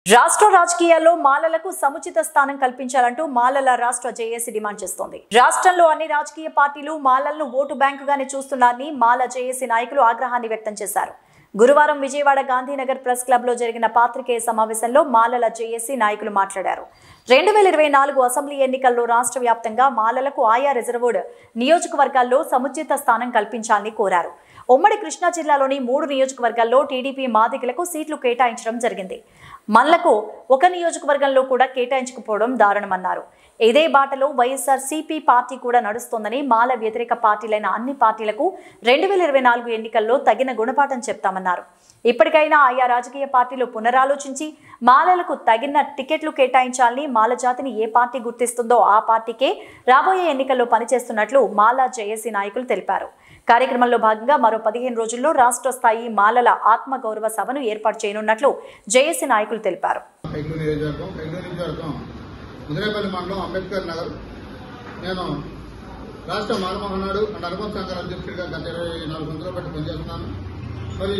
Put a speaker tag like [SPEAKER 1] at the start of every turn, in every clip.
[SPEAKER 1] రాష్ట్ర రాజకీయాల్లో మాలలకు సముచిత స్థానం కల్పించాలంటూ మాలల రాష్ట్ర జేఏసీ డిమాండ్ చేస్తోంది. రాష్ట్రంలో అన్ని రాజకీయ పార్టీలు మాలలను ఓటు బ్యాంకుగానే చూస్తున్నారని మాల జేఏసీ నాయకులు ఆగ్రహాన్ని వ్యక్తం చేశారు. గురువారం విజయవాడ గాంధీనగర్ ప్రెస్ క్లబ్ లో జరిగిన పాత్రికేయ సమావేశంలో మాలల జేఏసీ నాయకులు మాట్లాడారు. 2024 అసెంబ్లీ ఎన్నికల్లో రాష్ట్ర వ్యాప్తంగా మాలలకు ఆయా రిజర్వ్డ్ నియోజకవర్గాల్లో సముచిత స్థానం కల్పించాలని కోరారు. ఉమ్మడి కృష్ణా జిల్లాలోని 3 నియోజకవర్గాల్లో టీడీపీ మాదిగలకు సీట్లు కేటాయించడం జరిగింది. మల్లకు ఒక నియోజకవర్గంలో కూడా కేటాయించకపోవడం దారుణమన్నారు. ఇదే బాటలో వైఎస్ఆర్సీపీ పార్టీ కూడా నడుస్తోందని, మాల వ్యతిరేక పార్టీలైన అన్ని పార్టీలకు 2024 ఎన్నికల్లో తగిన గుణపాఠం చెప్తామన్నారు. ఇప్పటికైనా ఆయా రాజకీయ పార్టీలు పునరాలోచించి మాలలకు తగిన టికెట్లు కేటాయించాలని, మాల జాతిని ఏ పార్టీ గుర్తిస్తుందో ఆ పార్టీకే రాబోయే ఎన్నికల్లో పనిచేస్తున్నట్లు మాల జేఏసీ నాయకులు తెలిపారు. కార్యక్రమంలో భాగంగా మరో 15 రోజుల్లో రాష్ట్ర స్థాయి మాలల ఆత్మగౌరవ సభను ఏర్పాటు చేయనున్నట్లు జేఏసీ నాయకులు తెలిపారు.
[SPEAKER 2] ముదిరేపల్లి మండలం అంబేద్కర్ నగర్. నేను రాష్ట్ర మాల మహానాడు అండ్ అనుబంధ సంఘాల అధ్యక్షుడిగా గత 24 సంవత్సరాలు బట్టి పనిచేస్తున్నాను. మరి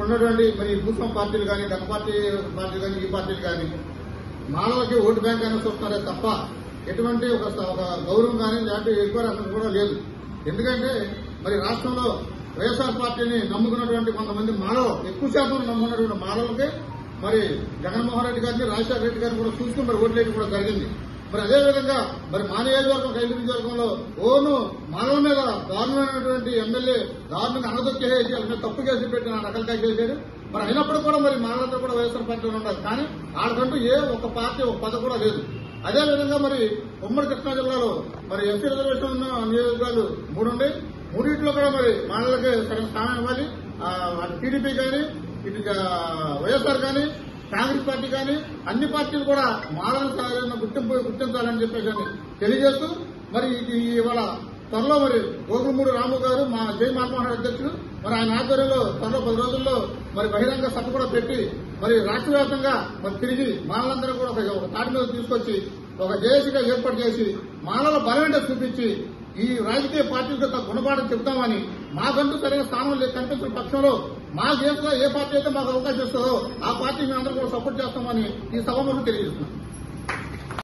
[SPEAKER 2] ఉన్నటువంటి భూస్వామ పార్టీలు కానీ, గత పార్టీలు కానీ, ఈ పార్టీలు కానీ మాలలకి ఓటు బ్యాంక్ అయినా చూస్తున్నారే తప్ప ఎటువంటి ఒక గౌరవం కానీ లేకపోతే ఎక్కువ కూడా లేదు. ఎందుకంటే మరి రాష్ట్రంలో వైఎస్ఆర్ పార్టీని నమ్ముకున్నటువంటి కొంతమంది మాలలు, ఎక్కువ శాతం నమ్ముకున్నటువంటి మాలలకి మరి జగన్మోహన్ రెడ్డి గారిని, రాజశేఖర రెడ్డి గారిని కూడా చూసుకుని మరి ఓట్లేయడం కూడా జరిగింది. మరి అదేవిధంగా మరి మా నియోజకవర్గం రైలు నియోజకవర్గంలో ఓను మాలల మీద దారుణమైనటువంటి ఎమ్మెల్యే దారుణంగా అనదొక్కేసి వాళ్ళ మీద తప్పు కేసు పెట్టి నకలకాయ చేశారు. మరి అయినప్పుడు కూడా మరి మాలలతో కూడా వైఎస్ఆర్ పార్టీలో ఉన్నారు. కానీ వాళ్ళకంటూ ఏ ఒక పార్టీ ఒక పద కూడా లేదు. అదేవిధంగా మరి ఉమ్మడి కృష్ణా జిల్లాలో మరి ఎస్సీ రిజర్వేషన్ ఉన్న నియోజకవర్గాలు 3 ఉన్నాయి. 3 కూడా మరి మాలలకి సరైన స్థానం ఇవ్వాలి. టీడీపీ కానీ, ఇటు వైఎస్ఆర్ కానీ, కాంగ్రెస్ పార్టీ కానీ అన్ని పార్టీలు కూడా మాలను గుర్తించాలని చెప్పేసి తెలియజేస్తూ మరి ఇవాళ త్వరలో మరి గోగుమూడి రాము గారు, మా జై మాలమోహన్ అధ్యక్షుడు, మరి ఆయన ఆధ్వర్యంలో త్వరలో 10 రోజుల్లో మరి బహిరంగ సభ కూడా పెట్టి మరి రాష్ట్ర వ్యాప్తంగా మరి తిరిగి మాలలందరూ కూడా ఒక తాటి మీద తీసుకొచ్చి ఒక జేఏసీగా ఏర్పాటు చేసి మాలల బలమేంటో చూపించి ఈ రాజకీయ పార్టీలతో గుణపాఠం చెప్తామని, మాకంటూ సరైన స్థానం కనిపించిన పక్షంలో మా దేశంలో ఏ పార్టీ అయితే మాకు అవకాశం ఇస్తుందో ఆ పార్టీ మేము అందరూ కూడా సపోర్ట్ చేస్తామని ఈ సభ తెలియజేస్తున్నాం.